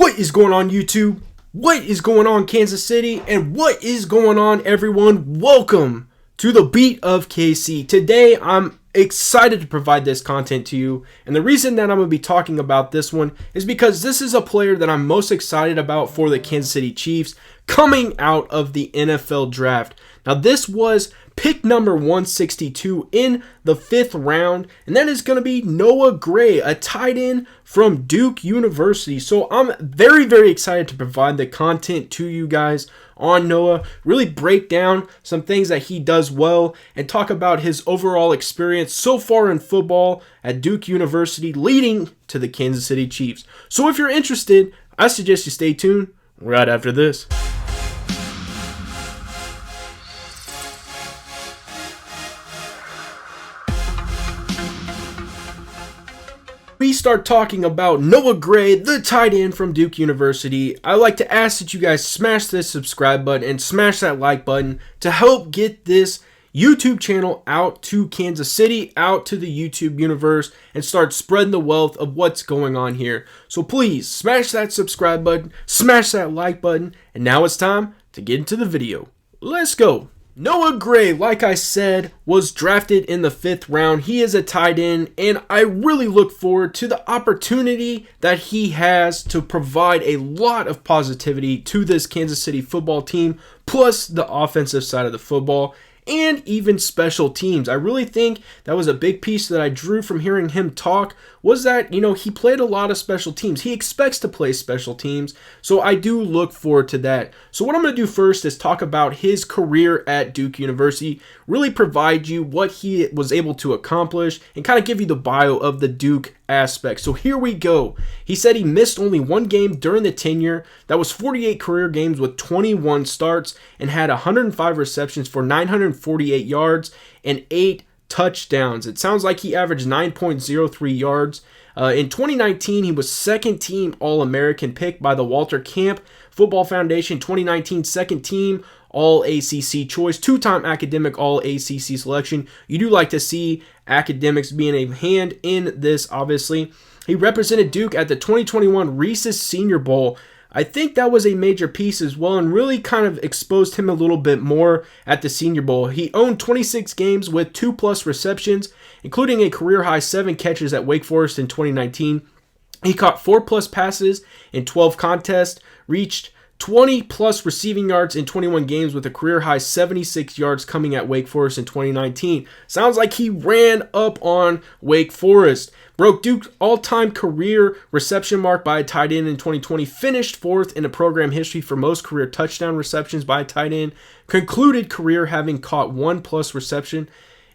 What is going on, YouTube? What is going on, Kansas City? And what is going on, everyone? Welcome to the Beat of KC. Today, I'm excited to provide this content to you. And the reason that I'm going to be talking about this one is because this is a player that I'm most excited about for the Kansas City Chiefs coming out of the NFL draft. Now, this was pick number 162 in the 5th round, and that is going to be Noah Gray, a tight end from Duke University. So I'm very excited to provide the content to you guys on Noah, really break down some things that he does well, and talk about his overall experience so far in football at Duke University, leading to the Kansas City Chiefs. So if you're interested, I suggest you stay tuned right after this. We start talking about Noah Gray, the tight end from Duke University. I like to ask that you guys smash this subscribe button and smash that like button to help get this YouTube channel out to Kansas City, out to the YouTube universe, and start spreading the wealth of what's going on here. So please smash that subscribe button, smash that like button, and now it's time to get into the video. Let's go. Noah Gray, like I said, was drafted in the 5th round. He is a tight end, and I really look forward to the opportunity that he has to provide a lot of positivity to this Kansas City football team, plus the offensive side of the football, and even special teams. I really think that was a big piece that I drew from hearing him talk, was that, he played a lot of special teams. He expects to play special teams, so I do look forward to that. So what I'm going to do first is talk about his career at Duke University, really provide you what he was able to accomplish, and kind of give you the bio of the Duke aspect. So here we go. He said he missed only one game during the tenure. That was 48 career games with 21 starts, and had 105 receptions for 948 yards and 8 touchdowns. It sounds like he averaged 9.03 yards. In 2019, he was second team All-American pick by the Walter Camp Football Foundation, 2019 second team All-ACC choice, two-time academic All-ACC selection. You do like to see academics being a hand in this, obviously. He represented Duke at the 2021 Reese's Senior Bowl. I think that was a major piece as well, and really kind of exposed him a little bit more at the Senior Bowl. He owned 26 games with 2+ receptions, including a career-high 7 catches at Wake Forest in 2019. He caught 4+ passes in 12 contests, reached 20+ receiving yards in 21 games with a career-high 76 yards coming at Wake Forest in 2019. Sounds like he ran up on Wake Forest. Broke Duke's all-time career reception mark by a tight end in 2020. Finished 4th in the program history for most career touchdown receptions by a tight end. Concluded career having caught 1+ reception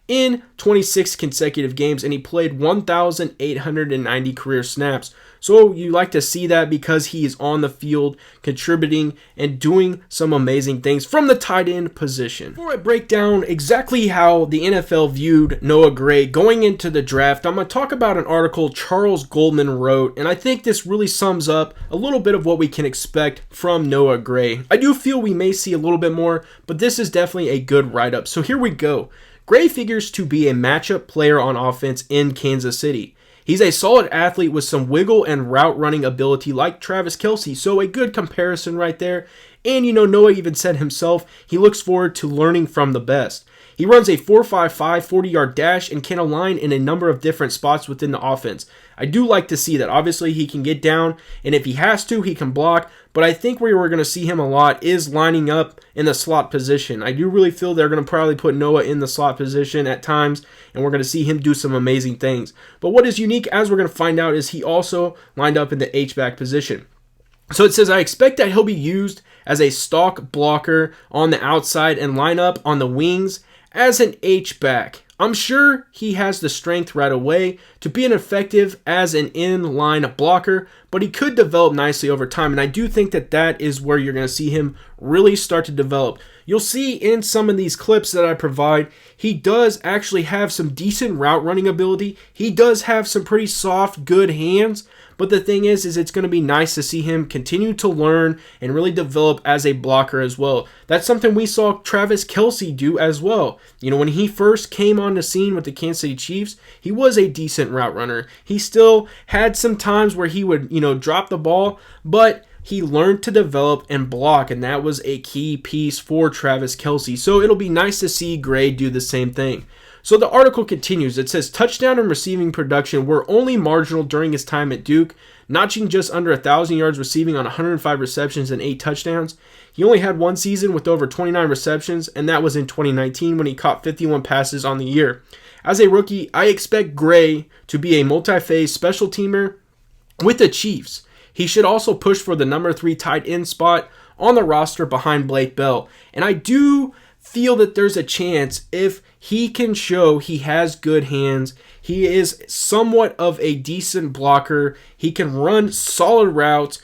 in 26 consecutive games, and he played 1,890 career snaps. So you like to see that because he is on the field contributing and doing some amazing things from the tight end position. Before I break down exactly how the NFL viewed Noah Gray going into the draft, I'm going to talk about an article Charles Goldman wrote, and I think this really sums up a little bit of what we can expect from Noah Gray. I do feel we may see a little bit more, but this is definitely a good write-up. So here we go. Gray figures to be a matchup player on offense in Kansas City. He's a solid athlete with some wiggle and route running ability like Travis Kelce, so a good comparison right there. And Noah even said himself he looks forward to learning from the best. He runs a 4.55 40-yard dash and can align in a number of different spots within the offense. I do like to see that. Obviously, he can get down, and if he has to, he can block. But I think where we're going to see him a lot is lining up in the slot position. I do really feel they're going to probably put Noah in the slot position at times, and we're going to see him do some amazing things. But what is unique, as we're going to find out, is he also lined up in the H-back position. So it says, I expect that he'll be used as a stalk blocker on the outside and line up on the wings as an H-back. I'm sure he has the strength right away to be an effective as an in-line blocker, but he could develop nicely over time, and I do think that that is where you're going to see him really start to develop. You'll see in some of these clips that I provide, he does actually have some decent route running ability. He does have some pretty soft, good hands, But the thing is it's going to be nice to see him continue to learn and really develop as a blocker as well. That's something we saw Travis Kelce do as well. You know, when he first came on the scene with the Kansas City Chiefs, he was a decent route runner. He still had some times where he would, drop the ball, but he learned to develop and block, and that was a key piece for Travis Kelce. So it'll be nice to see Gray do the same thing. So the article continues. It says, touchdown and receiving production were only marginal during his time at Duke, notching just under 1,000 yards receiving on 105 receptions and 8 touchdowns. He only had one season with over 29 receptions, and that was in 2019 when he caught 51 passes on the year. As a rookie, I expect Gray to be a multi-phase special teamer with the Chiefs. He should also push for the number 3 tight end spot on the roster behind Blake Bell. And I do feel that there's a chance if he can show he has good hands, he is somewhat of a decent blocker, he can run solid routes,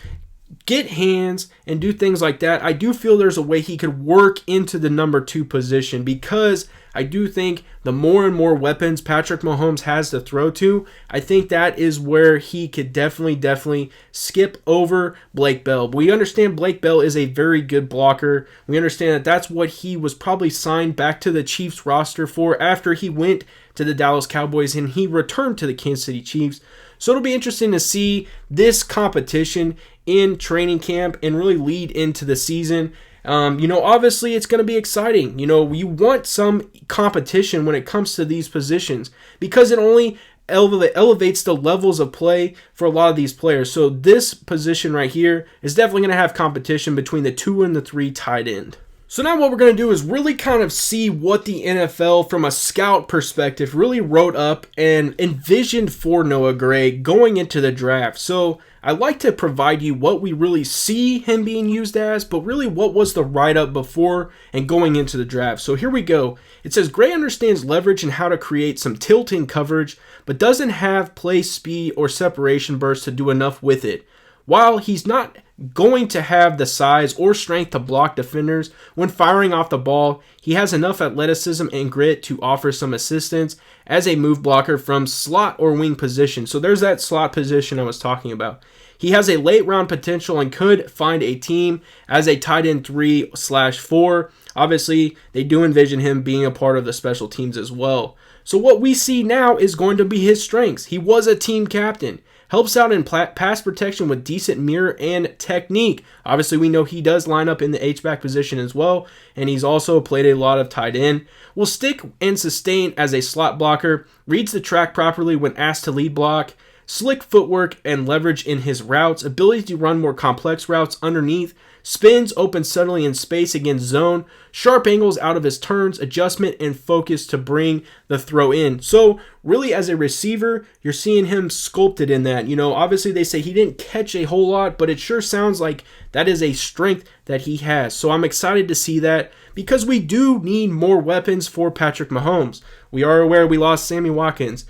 get hands, and do things like that. I do feel there's a way he could work into the number 2 position, because I do think the more and more weapons Patrick Mahomes has to throw to, I think that is where he could definitely skip over Blake Bell. But we understand Blake Bell is a very good blocker. We understand that that's what he was probably signed back to the Chiefs roster for after he went to the Dallas Cowboys and he returned to the Kansas City Chiefs. So it'll be interesting to see this competition in training camp and really lead into the season. Obviously it's going to be exciting. You want some competition when it comes to these positions because it only elevates the levels of play for a lot of these players. So this position right here is definitely going to have competition between the 2 and the 3 tight end. So now what we're going to do is really kind of see what the NFL from a scout perspective really wrote up and envisioned for Noah Gray going into the draft. So I like to provide you what we really see him being used as, but really what was the write-up before and going into the draft. So here we go. It says, Gray understands leverage and how to create some tilt-in coverage, but doesn't have play speed or separation burst to do enough with it. While he's not going to have the size or strength to block defenders when firing off the ball, he has enough athleticism and grit to offer some assistance as a move blocker from slot or wing position. So there's that slot position I was talking about. He has a late round potential and could find a team as a tight end 3/4. Obviously, they do envision him being a part of the special teams as well. So what we see now is going to be his strengths. He was a team captain. Helps out in pass protection with decent mirror and technique. Obviously, we know he does line up in the H-back position as well, and he's also played a lot of tight end. Will stick and sustain as a slot blocker, reads the track properly when asked to lead block, slick footwork and leverage in his routes, ability to run more complex routes underneath, spins open subtly in space against zone, sharp angles out of his turns, adjustment and focus to bring the throw in. So really as a receiver, you're seeing him sculpted in that. Obviously they say he didn't catch a whole lot, but it sure sounds like that is a strength that he has. So I'm excited to see that because we do need more weapons for Patrick Mahomes. We are aware we lost Sammy Watkins.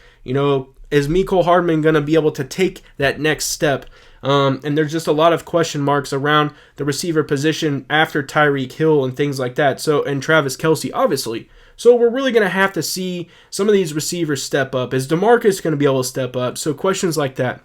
Is Mecole Hardman going to be able to take that next step? And there's just a lot of question marks around the receiver position after Tyreek Hill and things like that. And Travis Kelce, obviously. So we're really going to have to see some of these receivers step up. Is DeMarcus going to be able to step up? So questions like that.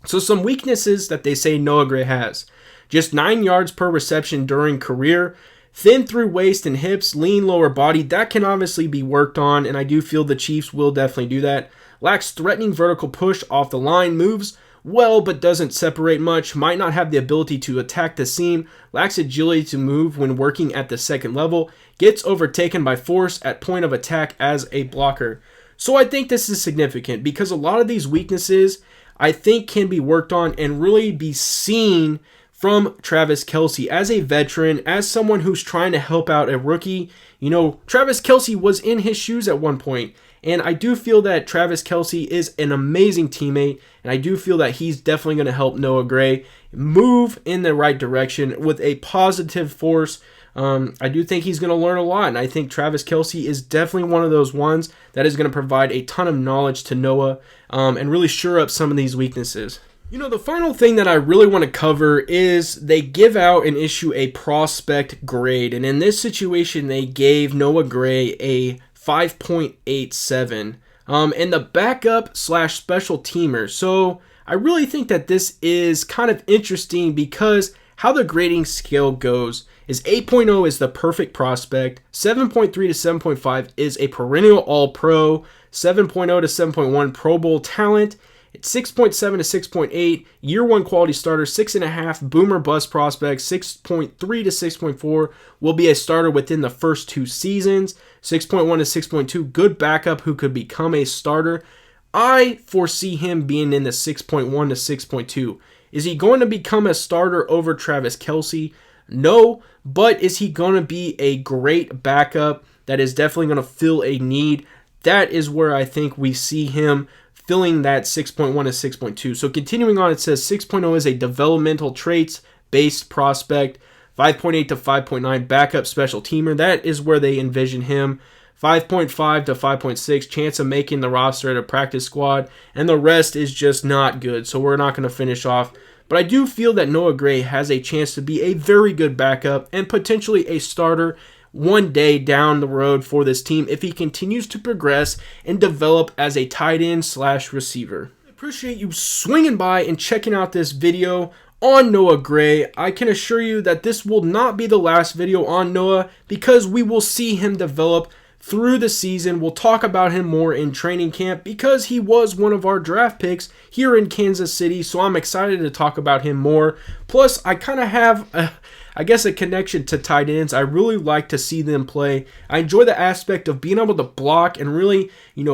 So some weaknesses that they say Noah Gray has. Just 9 yards per reception during career. Thin through waist and hips, lean lower body. That can obviously be worked on, and I do feel the Chiefs will definitely do that. Lacks threatening vertical push off the line. Moves well but doesn't separate much, might not have the ability to attack the seam, lacks agility to move when working at the second level, gets overtaken by force at point of attack as a blocker. So I think this is significant because a lot of these weaknesses I think can be worked on and really be seen from Travis Kelce as a veteran, as someone who's trying to help out a rookie. Travis Kelce was in his shoes at one point. And I do feel that Travis Kelce is an amazing teammate, and I do feel that he's definitely going to help Noah Gray move in the right direction with a positive force. I do think he's going to learn a lot, and I think Travis Kelce is definitely one of those ones that is going to provide a ton of knowledge to Noah and really shore up some of these weaknesses. The final thing that I really want to cover is they give out and issue a prospect grade, and in this situation, they gave Noah Gray a 5.87 and the backup / special teamer. So I really think that this is kind of interesting because how the grading scale goes is 8.0 is the perfect prospect, 7.3 to 7.5 is a perennial All-Pro, 7.0 to 7.1 Pro Bowl talent, it's 6.7 to 6.8 year one quality starter, 6.5 boomer bust prospect, 6.3 to 6.4 will be a starter within the first 2 seasons, 6.1 to 6.2 good backup who could become a starter. I foresee him being in the 6.1 to 6.2. Is he going to become a starter over Travis Kelce? No, but is he going to be a great backup that is definitely going to fill a need? That is where I think we see him filling that 6.1 to 6.2. So continuing on, it says 6.0 is a developmental traits-based prospect, 5.8 to 5.9 backup special teamer. That is where they envision him. 5.5 to 5.6 chance of making the roster at a practice squad, and the rest is just not good, so we're not going to finish off. But I do feel that Noah Gray has a chance to be a very good backup and potentially a starter one day down the road for this team if he continues to progress and develop as a tight end / receiver. I appreciate you swinging by and checking out this video on Noah Gray. I can assure you that this will not be the last video on Noah because we will see him develop through the season. We'll talk about him more in training camp because he was one of our draft picks here in Kansas City, so I'm excited to talk about him more. Plus, I kind of have a connection to tight ends. I really like to see them play. I enjoy the aspect of being able to block and really,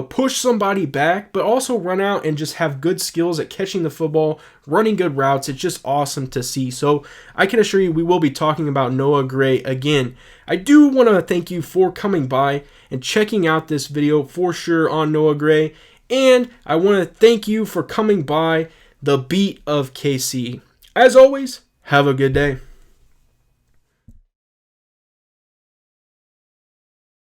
push somebody back, but also run out and just have good skills at catching the football, running good routes. It's just awesome to see. So I can assure you we will be talking about Noah Gray again. I do want to thank you for coming by and checking out this video for sure on Noah Gray. And I want to thank you for coming by the Beat of KC. As always, have a good day.